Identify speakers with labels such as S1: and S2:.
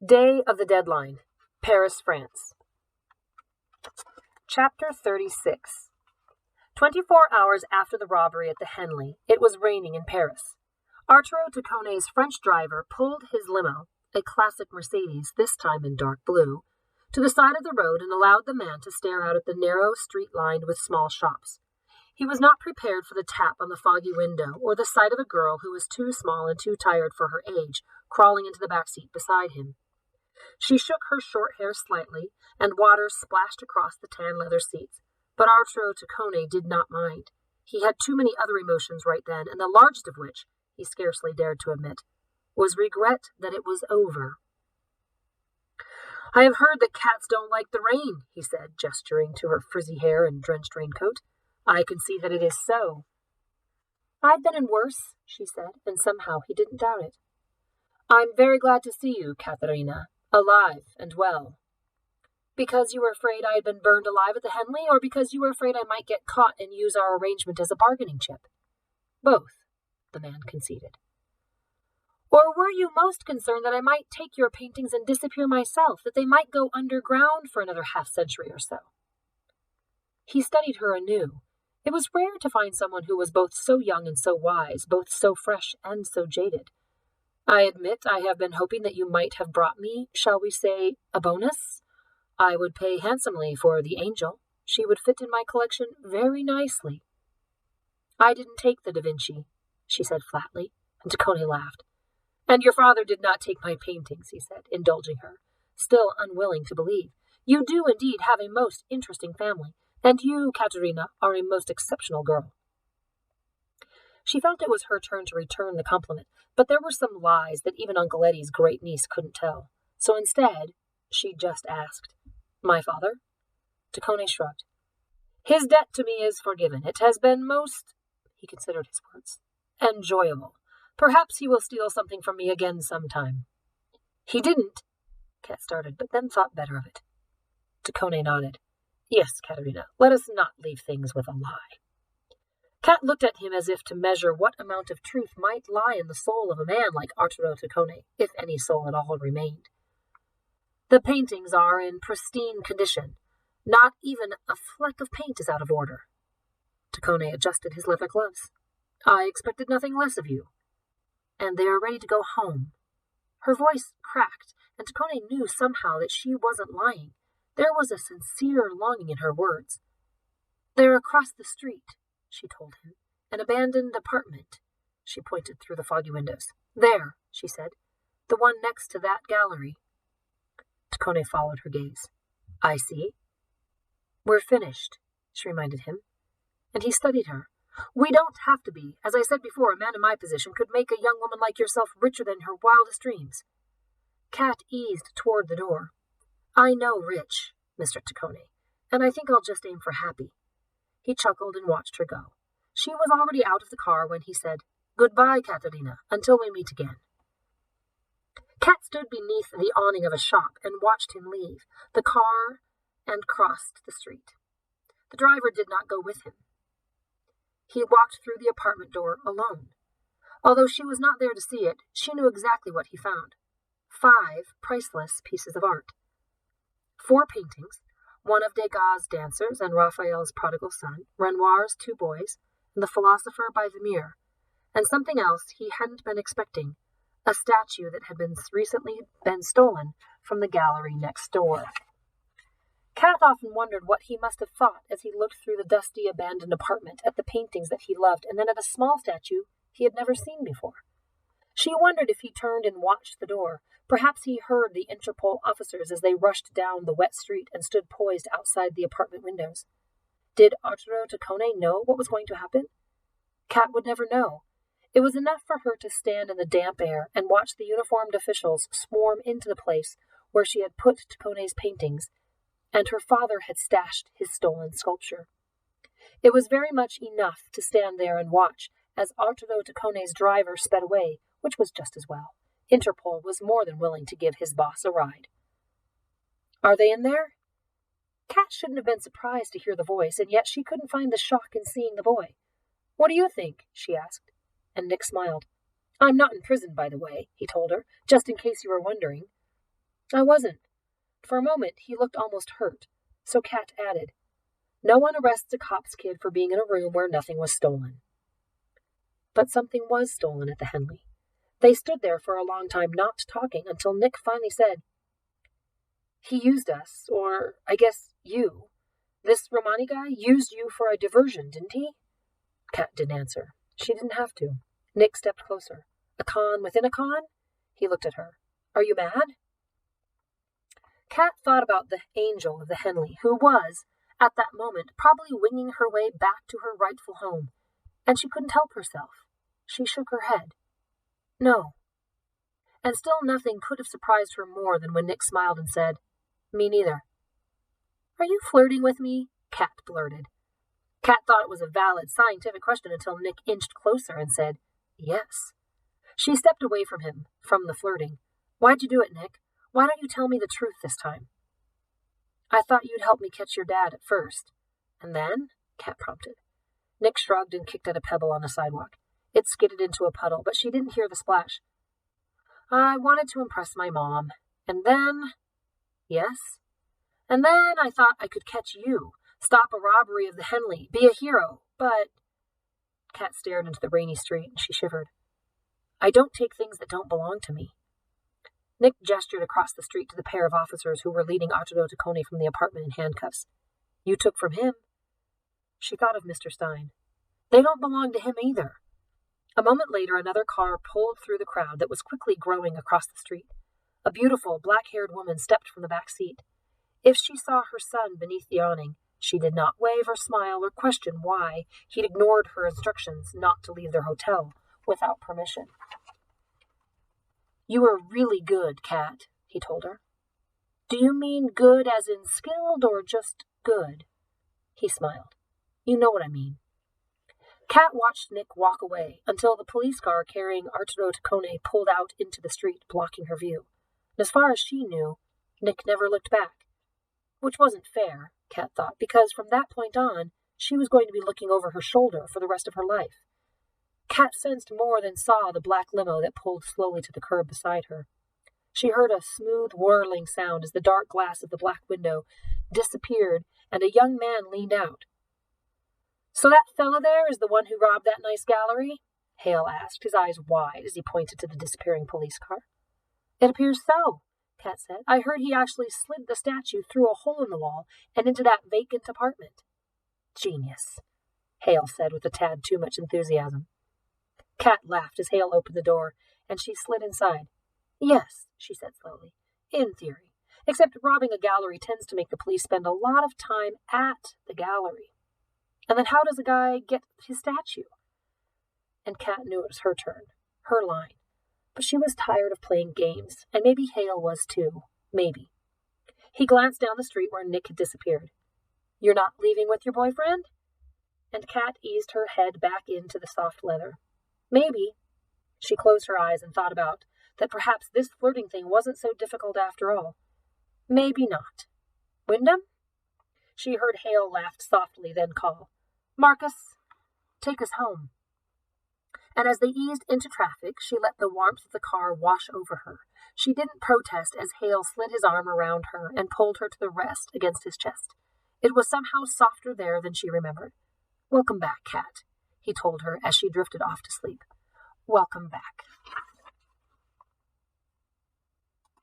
S1: Day of the deadline. Paris, France. Chapter 36. 24 hours after the robbery at the Henley, it was raining in Paris. Arturo Taccone's French driver pulled his limo, a classic Mercedes, this time in dark blue, to the side of the road and allowed the man to stare out at the narrow street lined with small shops. He was not prepared for the tap on the foggy window or the sight of a girl who was too small and too tired for her age crawling into the back seat beside him. She shook her short hair slightly, and water splashed across the tan leather seats. But Arturo Taccone did not mind. He had too many other emotions right then, and the largest of which, he scarcely dared to admit, was regret that it was over. "I have heard that cats don't like the rain," he said, gesturing to her frizzy hair and drenched raincoat. "I can see that it is so." "I've been in worse," she said, and somehow he didn't doubt it. "I'm very glad to see you, Caterina, alive and well." "Because you were afraid I had been burned alive at the Henley, or because you were afraid I might get caught and use our arrangement as a bargaining chip?" "Both," the man conceded. "Or were you most concerned that I might take your paintings and disappear myself, that they might go underground for another half-century or so?" He studied her anew. It was rare to find someone who was both so young and so wise, both so fresh and so jaded. "I admit I have been hoping that you might have brought me, shall we say, a bonus? I would pay handsomely for the angel. She would fit in my collection very nicely." "I didn't take the Da Vinci," she said flatly, and Taccone laughed. "And your father did not take my paintings," he said, indulging her, still unwilling to believe. "You do indeed have a most interesting family, and you, Caterina, are a most exceptional girl." She felt it was her turn to return the compliment, but there were some lies that even Uncle Eddie's great niece couldn't tell. So instead, she just asked, "My father?" Taccone shrugged. "His debt to me is forgiven. It has been most," he considered his words, "enjoyable. Perhaps he will steal something from me again sometime." "He didn't," Kat started, but then thought better of it. Taccone nodded. "Yes, Caterina, let us not leave things with a lie." Kat looked at him as if to measure what amount of truth might lie in the soul of a man like Arturo Taccone, if any soul at all remained. "The paintings are in pristine condition. Not even a fleck of paint is out of order." Taccone adjusted his leather gloves. "I expected nothing less of you. And they are ready to go home." Her voice cracked, and Taccone knew somehow that she wasn't lying. There was a sincere longing in her words. "They're across the street," she told him. "An abandoned apartment." She pointed through the foggy windows. "There," she said. "The one next to that gallery." Taccone followed her gaze. "I see." "We're finished," she reminded him. And he studied her. "We don't have to be. As I said before, a man in my position could make a young woman like yourself richer than her wildest dreams." Kat eased toward the door. "I know rich, Mr. Taccone, and I think I'll just aim for happy." He chuckled and watched her go. She was already out of the car when he said, "Goodbye, Caterina, until we meet again." Kat stood beneath the awning of a shop and watched him leave the car and crossed the street. The driver did not go with him. He walked through the apartment door alone. Although she was not there to see it, she knew exactly what he found. 5 priceless pieces of art. 4 paintings, one of Degas' Dancers and Raphael's Prodigal Son, Renoir's Two Boys, and The Philosopher by Vermeer, and something else he hadn't been expecting, a statue that had recently been stolen from the gallery next door. Kat often wondered what he must have thought as he looked through the dusty, abandoned apartment at the paintings that he loved and then at a small statue he had never seen before. She wondered if he turned and watched the door. Perhaps he heard the Interpol officers as they rushed down the wet street and stood poised outside the apartment windows. Did Arturo Taccone know what was going to happen? Kat would never know. It was enough for her to stand in the damp air and watch the uniformed officials swarm into the place where she had put Taccone's paintings, and her father had stashed his stolen sculpture. It was very much enough to stand there and watch as Arturo Taccone's driver sped away, which was just as well. Interpol was more than willing to give his boss a ride. "Are they in there?" Kat shouldn't have been surprised to hear the voice, and yet she couldn't find the shock in seeing the boy. "What do you think?" she asked, and Nick smiled. "I'm not in prison, by the way," he told her, "just in case you were wondering." I wasn't. For a moment, he looked almost hurt, so Kat added, No one arrests a cop's kid for being in a room where nothing was stolen. But something was stolen at the Henley. They stood there for a long time not talking until Nick finally said, He used us, or I guess you. This Romani guy used you for a diversion, didn't he? Kat didn't answer. She didn't have to. Nick stepped closer. A con within a con? He looked at her. Are you mad? Kat thought about the angel of the Henley, who was, at that moment, probably winging her way back to her rightful home, and she couldn't help herself. She shook her head. No. And still nothing could have surprised her more than when Nick smiled and said, Me neither. Are you flirting with me? Kat blurted. Kat thought it was a valid scientific question until Nick inched closer and said, Yes. She stepped away from him, from the flirting. Why'd you do it, Nick? Why don't you tell me the truth this time? I thought you'd help me catch your dad at first. And then? Kat prompted. Nick shrugged and kicked at a pebble on the sidewalk. It skidded into a puddle, but she didn't hear the splash. I wanted to impress my mom. And then... Yes? And then I thought I could catch you, stop a robbery of the Henley, be a hero, but... Kat stared into the rainy street and she shivered. I don't take things that don't belong to me. Nick gestured across the street to the pair of officers who were leading Arturo Taccone from the apartment in handcuffs. You took from him. She thought of Mr. Stein. They don't belong to him either. A moment later, another car pulled through the crowd that was quickly growing across the street. A beautiful, black-haired woman stepped from the back seat. If she saw her son beneath the awning, she did not wave or smile or question why he'd ignored her instructions not to leave their hotel without permission. You were really good, Kat, he told her. Do you mean good as in skilled or just good? He smiled. You know what I mean. Kat watched Nick walk away until the police car carrying Arturo Taccone pulled out into the street, blocking her view. And as far as she knew, Nick never looked back. Which wasn't fair, Kat thought, because from that point on, she was going to be looking over her shoulder for the rest of her life. Kat sensed more than saw the black limo that pulled slowly to the curb beside her. She heard a smooth, whirling sound as the dark glass of the black window disappeared and a young man leaned out. So that fellow there is the one who robbed that nice gallery? Hale asked, his eyes wide as he pointed to the disappearing police car. It appears so, Kat said. I heard he actually slid the statue through a hole in the wall and into that vacant apartment. Genius, Hale said with a tad too much enthusiasm. Kat laughed as Hale opened the door, and she slid inside. Yes, she said slowly, in theory, except robbing a gallery tends to make the police spend a lot of time at the gallery. And then how does a guy get his statue? And Kat knew it was her turn, her line. But she was tired of playing games, and maybe Hale was too. Maybe. He glanced down the street where Nick had disappeared. You're not leaving with your boyfriend? And Kat eased her head back into the soft leather. Maybe. She closed her eyes and thought about that perhaps this flirting thing wasn't so difficult after all. Maybe not. Wyndham? She heard Hale laugh softly, then call, Marcus, take us home. And as they eased into traffic, she let the warmth of the car wash over her. She didn't protest as Hale slid his arm around her and pulled her to the rest against his chest. It was somehow softer there than she remembered. Welcome back, Kat, he told her as she drifted off to sleep. Welcome back.